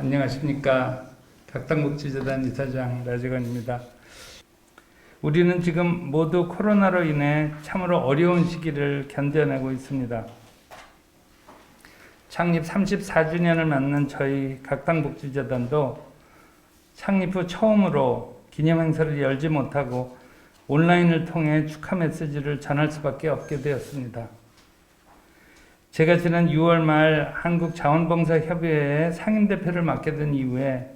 안녕하십니까. 각당복지재단 이사장 라재건입니다. 우리는 지금 모두 코로나로 인해 참으로 어려운 시기를 견뎌내고 있습니다. 창립 34주년을 맞는 저희 각당복지재단도 창립 후 처음으로 기념행사를 열지 못하고 온라인을 통해 축하 메시지를 전할 수밖에 없게 되었습니다. 제가 지난 6월 말 한국자원봉사협의회의 상임대표를 맡게 된 이후에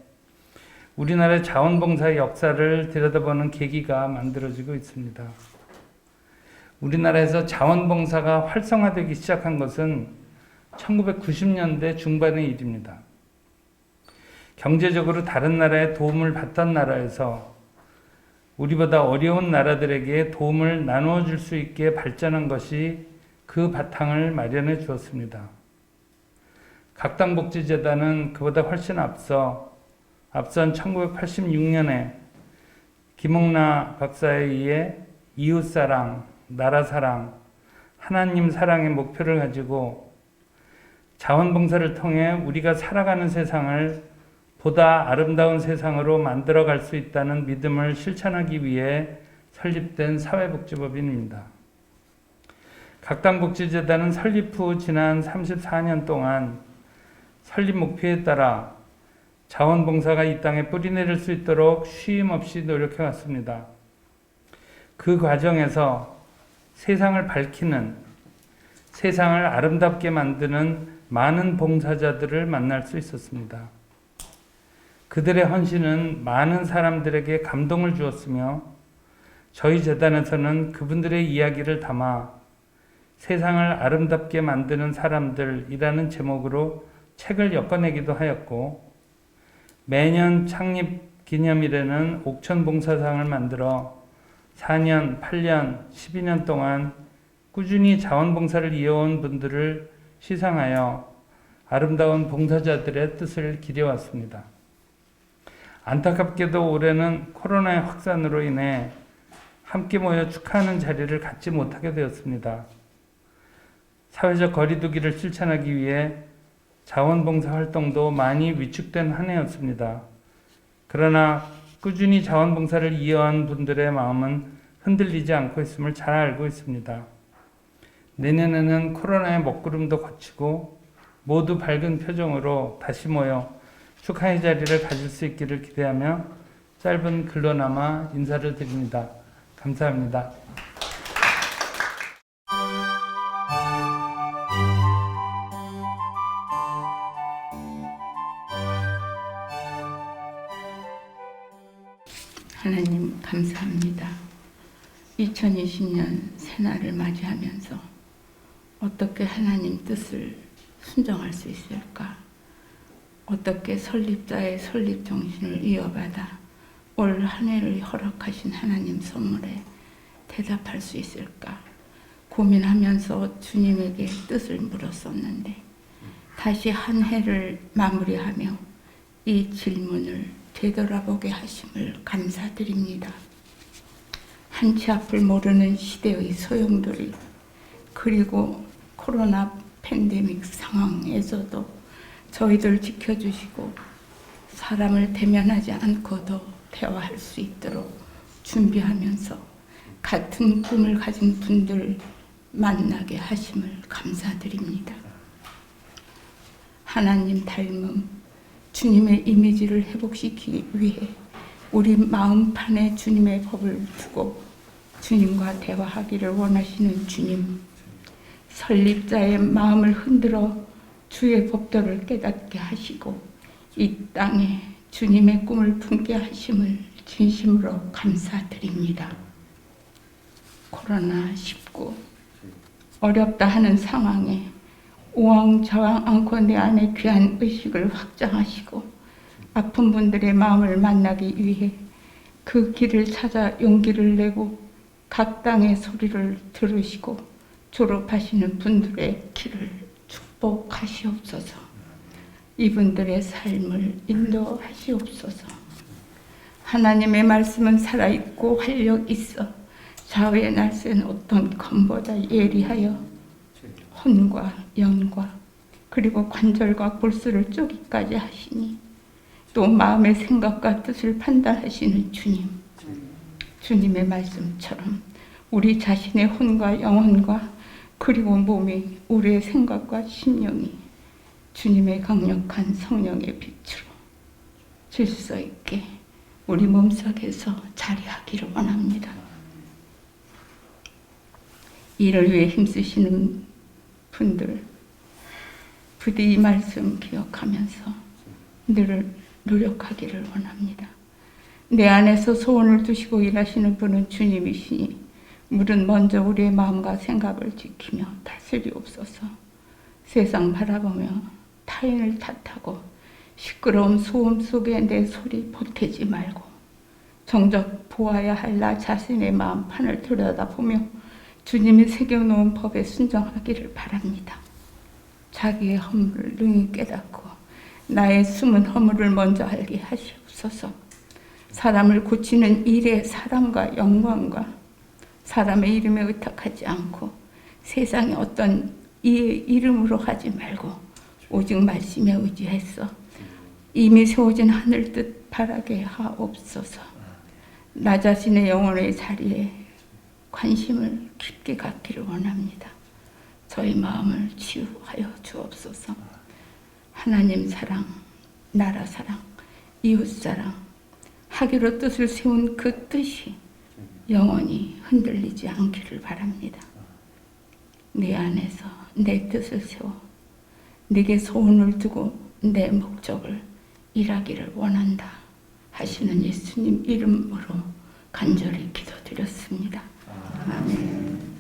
우리나라의 자원봉사의 역사를 들여다보는 계기가 만들어지고 있습니다. 우리나라에서 자원봉사가 활성화되기 시작한 것은 1990년대 중반의 일입니다. 경제적으로 다른 나라의 도움을 받던 나라에서 우리보다 어려운 나라들에게 도움을 나누어 줄 수 있게 발전한 것이 그 바탕을 마련해 주었습니다. 각당복지재단은 그보다 훨씬 앞선 1986년에 김홍나 박사에 의해 이웃사랑, 나라사랑, 하나님 사랑의 목표를 가지고 자원봉사를 통해 우리가 살아가는 세상을 보다 아름다운 세상으로 만들어갈 수 있다는 믿음을 실천하기 위해 설립된 사회복지법인입니다. 각당복지재단은 설립 후 지난 34년 동안 설립 목표에 따라 자원봉사가 이 땅에 뿌리내릴 수 있도록 쉼없이 노력해왔습니다. 그 과정에서 세상을 밝히는, 세상을 아름답게 만드는 많은 봉사자들을 만날 수 있었습니다. 그들의 헌신은 많은 사람들에게 감동을 주었으며 저희 재단에서는 그분들의 이야기를 담아 세상을 아름답게 만드는 사람들이라는 제목으로 책을 엮어내기도 하였고 매년 창립 기념일에는 옥천봉사상을 만들어 4년, 8년, 12년 동안 꾸준히 자원봉사를 이어온 분들을 시상하여 아름다운 봉사자들의 뜻을 기려왔습니다. 안타깝게도 올해는 코로나의 확산으로 인해 함께 모여 축하하는 자리를 갖지 못하게 되었습니다. 사회적 거리두기를 실천하기 위해 자원봉사 활동도 많이 위축된 한 해였습니다. 그러나 꾸준히 자원봉사를 이어온 분들의 마음은 흔들리지 않고 있음을 잘 알고 있습니다. 내년에는 코로나의 먹구름도 거치고 모두 밝은 표정으로 다시 모여 축하의 자리를 가질 수 있기를 기대하며 짧은 글로나마 인사를 드립니다. 감사합니다. 하나님 감사합니다. 2020년 새날을 맞이하면서 어떻게 하나님 뜻을 순종할 수 있을까? 어떻게 설립자의 설립 정신을 이어받아 올 한 해를 허락하신 하나님 선물에 대답할 수 있을까? 고민하면서 주님에게 뜻을 물었었는데 다시 한 해를 마무리하며 이 질문을 되돌아보게 하심을 감사드립니다. 한치 앞을 모르는 시대의 소용돌이 그리고 코로나 팬데믹 상황에서도 저희들 지켜주시고 사람을 대면하지 않고도 대화할 수 있도록 준비하면서 같은 꿈을 가진 분들 만나게 하심을 감사드립니다. 하나님 닮음 주님의 이미지를 회복시키기 위해 우리 마음판에 주님의 법을 두고 주님과 대화하기를 원하시는 주님, 설립자의 마음을 흔들어 주의 법도를 깨닫게 하시고 이 땅에 주님의 꿈을 품게 하심을 진심으로 감사드립니다. 코로나19 어렵다 하는 상황에 우왕좌왕 않고 내 안에 귀한 의식을 확장하시고 아픈 분들의 마음을 만나기 위해 그 길을 찾아 용기를 내고 각 땅의 소리를 들으시고 졸업하시는 분들의 길을 축복하시옵소서. 이분들의 삶을 인도하시옵소서. 하나님의 말씀은 살아있고 활력 있어 좌우의 날쌘 어떤 검보다 예리하여 혼과 영과 그리고 관절과 골수를 쪼기까지 하시니 또 마음의 생각과 뜻을 판단하시는 주님, 주님의 말씀처럼 우리 자신의 혼과 영혼과 그리고 몸이 우리의 생각과 심령이 주님의 강력한 성령의 빛으로 질서 있게 우리 몸속에서 자리하기를 원합니다. 이를 위해 힘쓰시는 분들 부디 이 말씀 기억하면서 늘 노력하기를 원합니다. 내 안에서 소원을 두시고 일하시는 분은 주님이시니 물은 먼저 우리의 마음과 생각을 지키며 다스리옵소서. 세상 바라보며 타인을 탓하고 시끄러운 소음 속에 내 소리 보태지 말고 정작 보아야 할 나 자신의 마음판을 들여다보며 주님이 새겨놓은 법에 순종하기를 바랍니다. 자기의 허물을 능히 깨닫고 나의 숨은 허물을 먼저 알게 하시옵소서. 사람을 고치는 일에 사람과 영광과 사람의 이름에 의탁하지 않고 세상의 어떤 이의 이름으로 하지 말고 오직 말씀에 의지해서 이미 세워진 하늘 뜻 바라게 하옵소서. 나 자신의 영혼의 자리에 관심을 깊게 갖기를 원합니다. 저희 마음을 치유하여 주옵소서. 하나님 사랑, 나라 사랑, 이웃 사랑, 하기로 뜻을 세운 그 뜻이 영원히 흔들리지 않기를 바랍니다. 내 안에서 내 뜻을 세워 내게 소원을 두고 내 목적을 일하기를 원한다 하시는 예수님 이름으로 간절히 기도드렸습니다. 아멘.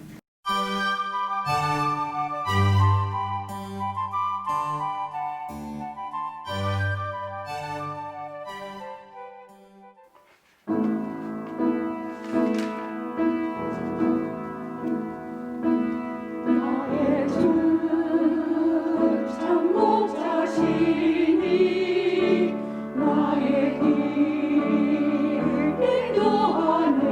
나의 길 인도하네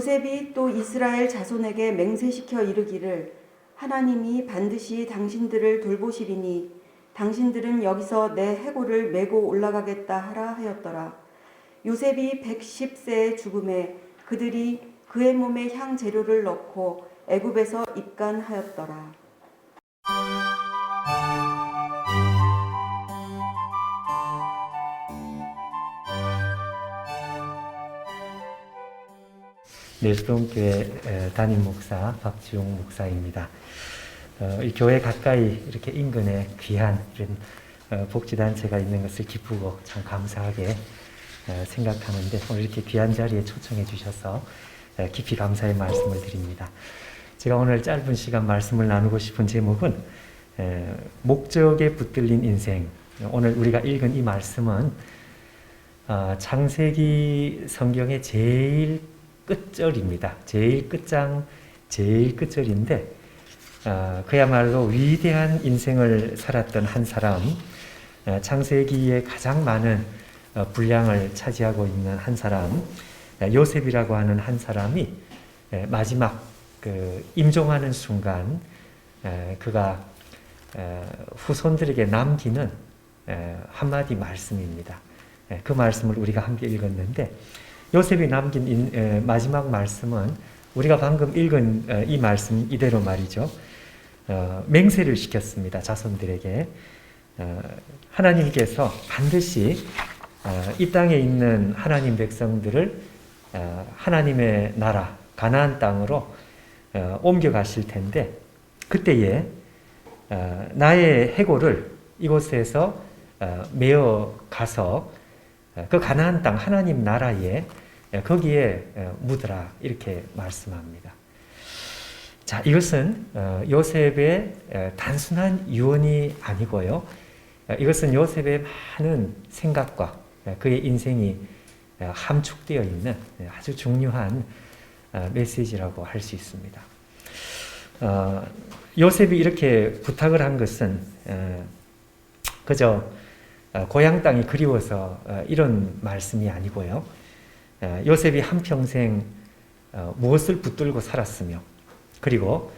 요셉이 또 이스라엘 자손에게 맹세시켜 이르기를 하나님이 반드시 당신들을 돌보시리니 당신들은 여기서 내 해골을 메고 올라가겠다 하라 하였더라. 요셉이 110세에 죽음에 그들이 그의 몸에 향 재료를 넣고 애굽에서 입간하였더라. 내수동교회 담임 목사 박지용 목사입니다. 이 교회 가까이 이렇게 인근에 귀한 이런 복지단체가 있는 것을 기쁘고 참 감사하게 생각하는데 오늘 이렇게 귀한 자리에 초청해 주셔서 깊이 감사의 말씀을 드립니다. 제가 오늘 짧은 시간 말씀을 나누고 싶은 제목은 목적에 붙들린 인생. 오늘 우리가 읽은 이 말씀은 창세기 성경의 제일 끝절입니다. 제일 끝장, 제일 끝절인데 그야말로 위대한 인생을 살았던 한 사람, 창세기에 가장 많은 분량을 차지하고 있는 한 사람, 요셉이라고 하는 한 사람이 마지막 임종하는 순간 그가 후손들에게 남기는 한마디 말씀입니다. 그 말씀을 우리가 함께 읽었는데 요셉이 남긴 마지막 말씀은 우리가 방금 읽은 이 말씀 이대로 말이죠. 맹세를 시켰습니다. 자손들에게. 하나님께서 반드시 이 땅에 있는 하나님 백성들을 하나님의 나라 가나안 땅으로 옮겨가실 텐데 그때에 나의 해골을 이곳에서 메어 가서 그 가나안 땅 하나님 나라에 거기에 묻으라 이렇게 말씀합니다. 자, 이것은 요셉의 단순한 유언이 아니고요. 이것은 요셉의 많은 생각과 그의 인생이 함축되어 있는 아주 중요한 메시지라고 할 수 있습니다. 요셉이 이렇게 부탁을 한 것은 그저 고향 땅이 그리워서 이런 말씀이 아니고요. 요셉이 한평생 무엇을 붙들고 살았으며 그리고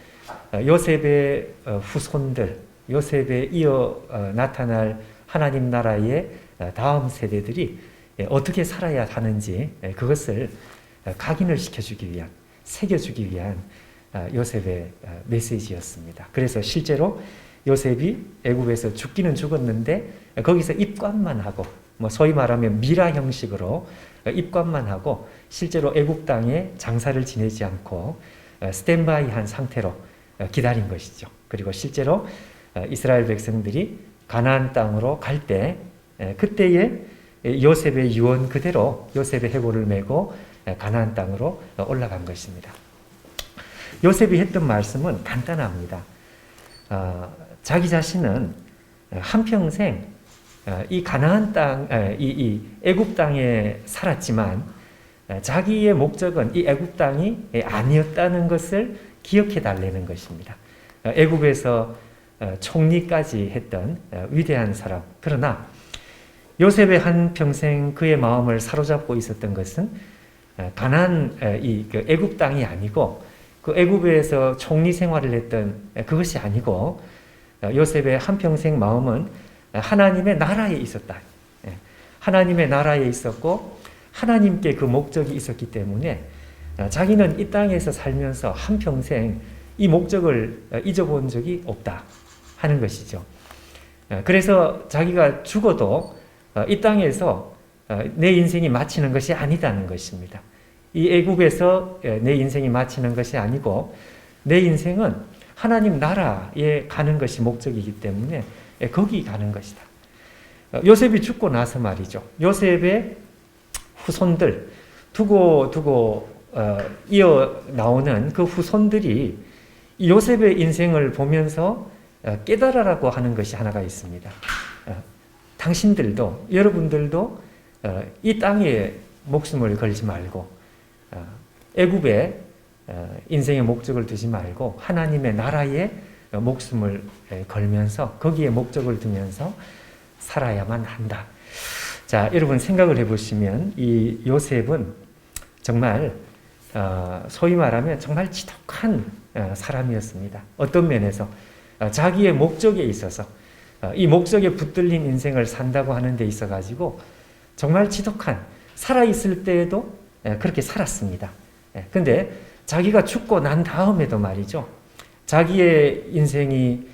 요셉의 후손들, 요셉에 이어 나타날 하나님 나라의 다음 세대들이 어떻게 살아야 하는지 그것을 각인을 시켜주기 위한, 새겨주기 위한 요셉의 메시지였습니다. 그래서 실제로 요셉이 애굽에서 죽기는 죽었는데 거기서 입관만 하고 소위 말하면 미라 형식으로 입관만 하고 실제로 애굽 땅에 장사를 지내지 않고 스탠바이한 상태로 기다린 것이죠. 그리고 실제로 이스라엘 백성들이 가나안 땅으로 갈 때 그때에 요셉의 유언 그대로 요셉의 해골을 메고 가나안 땅으로 올라간 것입니다. 요셉이 했던 말씀은 간단합니다. 자기 자신은 한평생 이 가나안 땅, 이 애굽 땅에 살았지만 자기의 목적은 이 애굽 땅이 아니었다는 것을 기억해 달라는 것입니다. 애굽에서 총리까지 했던 위대한 사람. 그러나 요셉의 한 평생 그의 마음을 사로잡고 있었던 것은 가나안 그 애굽 땅이 아니고 그 애굽에서 총리 생활을 했던 그것이 아니고 요셉의 한 평생 마음은 하나님의 나라에 있었다. 하나님의 나라에 있었고 하나님께 그 목적이 있었기 때문에 자기는 이 땅에서 살면서 한평생 이 목적을 잊어본 적이 없다 하는 것이죠. 그래서 자기가 죽어도 이 땅에서 내 인생이 마치는 것이 아니다는 것입니다. 이 애굽에서 내 인생이 마치는 것이 아니고 내 인생은 하나님 나라에 가는 것이 목적이기 때문에 거기 가는 것이다. 요셉이 죽고 나서 말이죠. 요셉의 후손들 두고 이어 나오는 그 후손들이 요셉의 인생을 보면서 깨달으라고 하는 것이 하나가 있습니다. 당신들도 여러분들도 이 땅에 목숨을 걸지 말고 애굽에 인생의 목적을 두지 말고 하나님의 나라에 목숨을 걸면서 거기에 목적을 두면서 살아야만 한다. 자, 여러분 생각을 해보시면 이 요셉은 정말 소위 말하면 정말 지독한 사람이었습니다. 어떤 면에서 자기의 목적에 있어서 이 목적에 붙들린 인생을 산다고 하는 데 있어 가지고 정말 지독한, 살아있을 때에도 그렇게 살았습니다. 근데 자기가 죽고 난 다음에도 말이죠, 자기의 인생이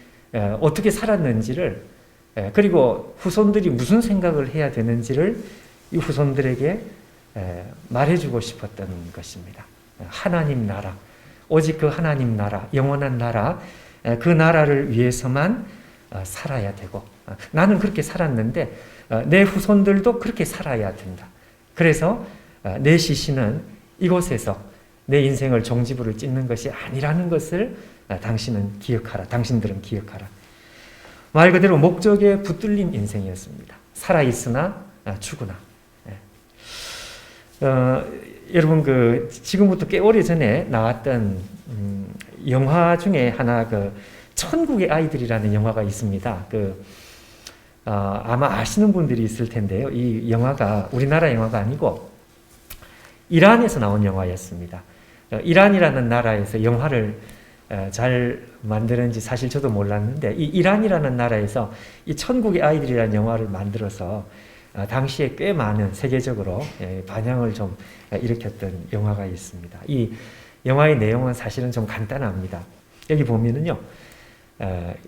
어떻게 살았는지를, 그리고 후손들이 무슨 생각을 해야 되는지를 이 후손들에게 말해주고 싶었던 것입니다. 하나님 나라, 오직 그 하나님 나라, 영원한 나라, 그 나라를 위해서만 살아야 되고, 나는 그렇게 살았는데 내 후손들도 그렇게 살아야 된다. 그래서 내 시신은 이곳에서 내 인생을 종지부를 찍는 것이 아니라는 것을 당신은 기억하라. 당신들은 기억하라. 말 그대로 목적에 붙들린 인생이었습니다. 살아있으나 죽으나. 여러분 지금부터 꽤 오래 전에 나왔던 영화 중에 하나 천국의 아이들이라는 영화가 있습니다. 아마 아시는 분들이 있을 텐데요. 이 영화가 우리나라 영화가 아니고 이란에서 나온 영화였습니다. 이란이라는 나라에서 영화를 잘 만드는지 사실 저도 몰랐는데, 이 이란이라는 나라에서 이 천국의 아이들이라는 영화를 만들어서 당시에 꽤 많은 세계적으로 반향을 좀 일으켰던 영화가 있습니다. 이 영화의 내용은 사실은 좀 간단합니다. 여기 보면은요,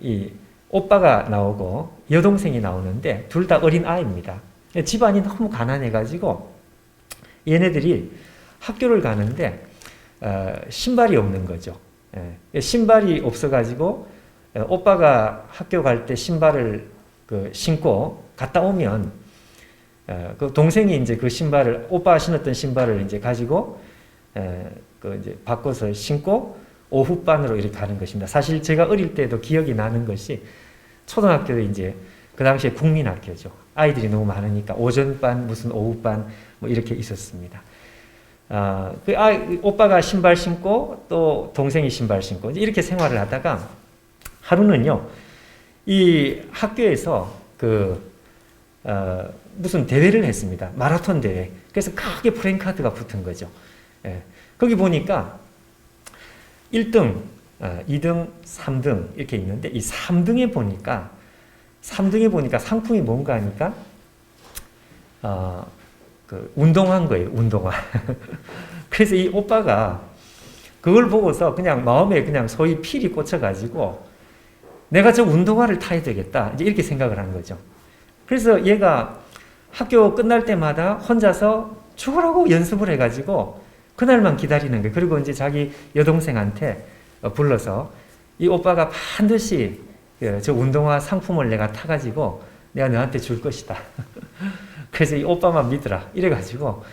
이 오빠가 나오고 여동생이 나오는데 둘 다 어린 아이입니다. 집안이 너무 가난해가지고 얘네들이 학교를 가는데 신발이 없는 거죠. 신발이 없어가지고 오빠가 학교 갈 때 신발을 신고 갔다 오면 그 동생이 이제 그 신발을, 오빠가 신었던 신발을 이제 가지고 이제 바꿔서 신고 오후반으로 이렇게 가는 것입니다. 사실 제가 어릴 때도 기억이 나는 것이, 초등학교도 이제 그 당시에 국민학교죠. 아이들이 너무 많으니까 오전반, 무슨 오후반 뭐 이렇게 있었습니다. 오빠가 신발 신고 또 동생이 신발 신고 이렇게 생활을 하다가 하루는요, 이 학교에서 무슨 대회를 했습니다. 마라톤 대회. 그래서 크게 프랭카드가 붙은 거죠. 거기 보니까 1등, 2등, 3등 이렇게 있는데, 이 3등에 보니까 상품이 뭔가 하니까 운동화인 거예요. 운동화. 그래서 이 오빠가 그걸 보고서 그냥 마음에 그냥 소위 필이 꽂혀가지고 내가 저 운동화를 타야 되겠다, 이제 이렇게 생각을 한 거죠. 그래서 얘가 학교 끝날 때마다 혼자서 죽으라고 연습을 해가지고 그날만 기다리는 거예요. 그리고 이제 자기 여동생한테 불러서 이 오빠가 반드시 저 운동화 상품을 내가 타가지고 내가 너한테 줄 것이다. 그래서 이 오빠만 믿으라. 이래가지고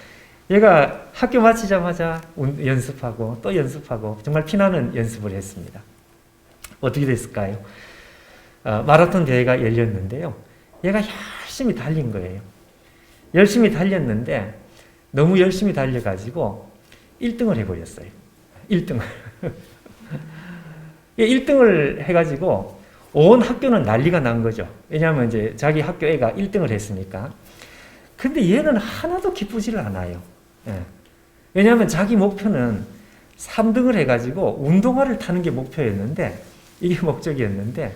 얘가 학교 마치자마자 연습하고 또 연습하고 정말 피나는 연습을 했습니다. 어떻게 됐을까요? 마라톤 대회가 열렸는데요. 얘가 열심히 달린 거예요. 열심히 달렸는데 너무 열심히 달려가지고 1등을 해버렸어요. 1등을. 1등을 해가지고 온 학교는 난리가 난 거죠. 왜냐하면 이제 자기 학교 애가 1등을 했으니까. 근데 얘는 하나도 기쁘지를 않아요. 왜냐하면 자기 목표는 3등을 해가지고 운동화를 타는 게 목표였는데, 이게 목적이었는데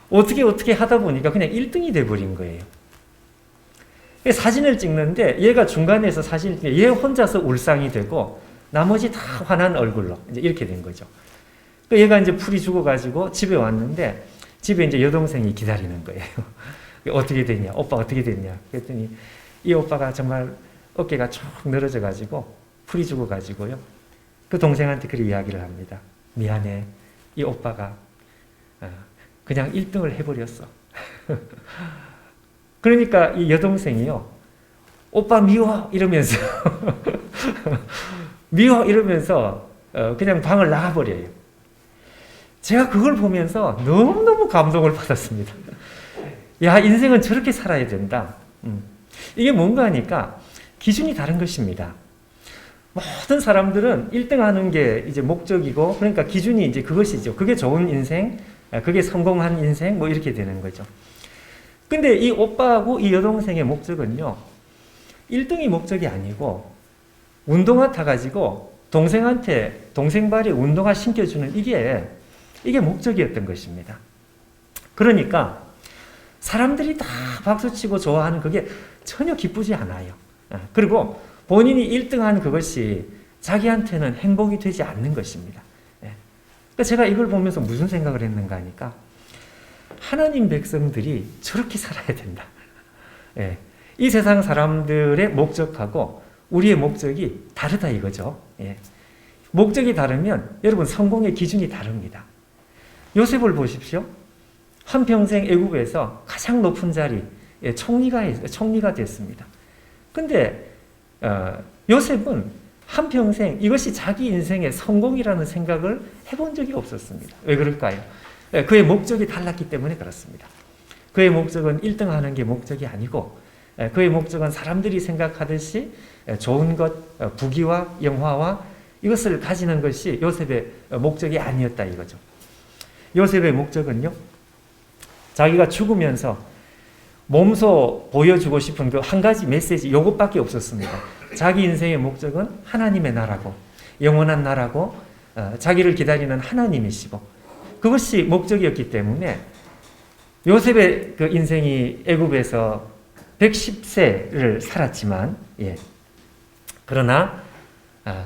어떻게 하다 보니까 그냥 1등이 돼버린 거예요. 사진을 찍는데 얘가 중간에서 사진, 얘 혼자서 울상이 되고 나머지 다 환한 얼굴로 이제 이렇게 된 거죠. 얘가 이제 풀이 죽어가지고 집에 왔는데 집에 이제 여동생이 기다리는 거예요. 어떻게 됐냐? 오빠 어떻게 됐냐? 그랬더니 이 오빠가 정말 어깨가 쭉 늘어져가지고 풀이 죽어가지고요. 그 동생한테 그렇게 이야기를 합니다. 미안해. 이 오빠가 그냥 1등을 해버렸어. 그러니까 이 여동생이요, 오빠 미워 이러면서 미워 이러면서 그냥 방을 나가버려요. 제가 그걸 보면서 너무너무 감동을 받았습니다. 야, 인생은 저렇게 살아야 된다. 이게 뭔가 하니까 기준이 다른 것입니다. 모든 사람들은 1등 하는 게 이제 목적이고, 그러니까 기준이 이제 그것이죠. 그게 좋은 인생, 그게 성공한 인생, 뭐 이렇게 되는 거죠. 근데 이 오빠하고 이 여동생의 목적은요, 1등이 목적이 아니고 운동화 타가지고 동생 발에 운동화 신겨주는 이게 목적이었던 것입니다. 그러니까 사람들이 다 박수치고 좋아하는 그게 전혀 기쁘지 않아요. 그리고 본인이 1등한 그것이 자기한테는 행복이 되지 않는 것입니다. 그러니까 제가 이걸 보면서 무슨 생각을 했는가 하니까 하나님 백성들이 저렇게 살아야 된다. 이 세상 사람들의 목적하고 우리의 목적이 다르다 이거죠. 목적이 다르면 여러분 성공의 기준이 다릅니다. 요셉을 보십시오. 한평생 애굽에서 가장 높은 자리 총리가 됐습니다. 근데 요셉은 한평생 이것이 자기 인생의 성공이라는 생각을 해본 적이 없었습니다. 왜 그럴까요? 그의 목적이 달랐기 때문에 그렇습니다. 그의 목적은 1등하는 게 목적이 아니고 그의 목적은 사람들이 생각하듯이 좋은 것, 부귀와 영화와 이것을 가지는 것이 요셉의 목적이 아니었다 이거죠. 요셉의 목적은요, 자기가 죽으면서 몸소 보여주고 싶은 그 한 가지 메시지 이것밖에 없었습니다. 자기 인생의 목적은 하나님의 나라고 영원한 나라고 자기를 기다리는 하나님이시고 그것이 목적이었기 때문에 요셉의 그 인생이 애굽에서 110세를 살았지만 그러나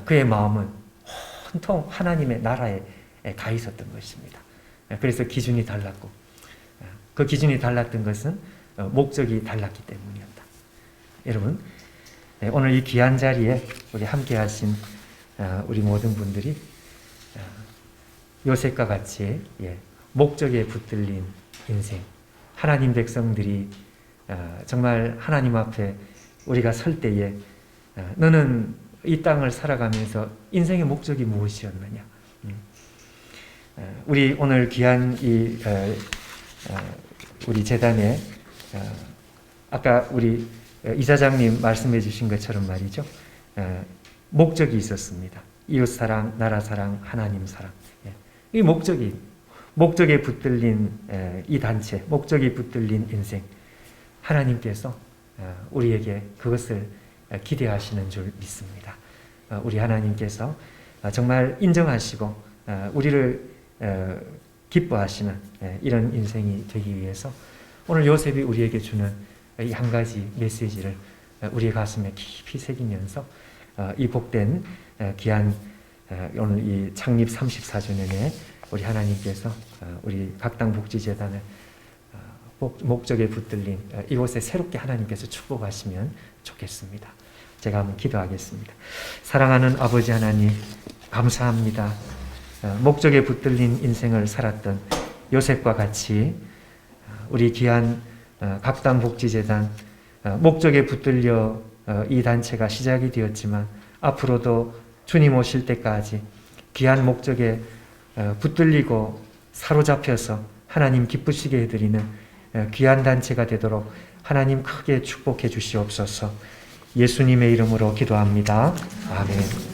그의 마음은 온통 하나님의 나라에 가 있었던 것입니다. 그래서 기준이 달랐고 그 기준이 달랐던 것은 목적이 달랐기 때문이었다. 여러분 오늘 이 귀한 자리에 우리 함께 하신 우리 모든 분들이 요셉과 같이 목적에 붙들린 인생, 하나님 백성들이 정말 하나님 앞에 우리가 설 때에 너는 이 땅을 살아가면서 인생의 목적이 무엇이었느냐? 우리 오늘 귀한 우리 재단에 아까 우리 이사장님 말씀해 주신 것처럼 말이죠. 목적이 있었습니다. 이웃 사랑, 나라 사랑, 하나님 사랑. 이 목적에 붙들린 이 단체, 목적이 붙들린 인생. 하나님께서 우리에게 그것을 기대하시는 줄 믿습니다. 우리 하나님께서 정말 인정하시고 우리를 기뻐하시는 이런 인생이 되기 위해서 오늘 요셉이 우리에게 주는 이 한 가지 메시지를 우리의 가슴에 깊이 새기면서 이 복된 귀한 오늘 이 창립 34주년에 우리 하나님께서 우리 각당 복지재단을 목적에 붙들린 이곳에 새롭게 하나님께서 축복하시면 좋겠습니다. 제가 한번 기도하겠습니다. 사랑하는 아버지 하나님 감사합니다. 목적에 붙들린 인생을 살았던 요셉과 같이 우리 귀한 각당 복지재단 목적에 붙들려 이 단체가 시작이 되었지만 앞으로도 주님 오실 때까지 귀한 목적에 붙들리고 사로잡혀서 하나님 기쁘시게 해드리는 귀한 단체가 되도록 하나님 크게 축복해 주시옵소서. 예수님의 이름으로 기도합니다. 아멘.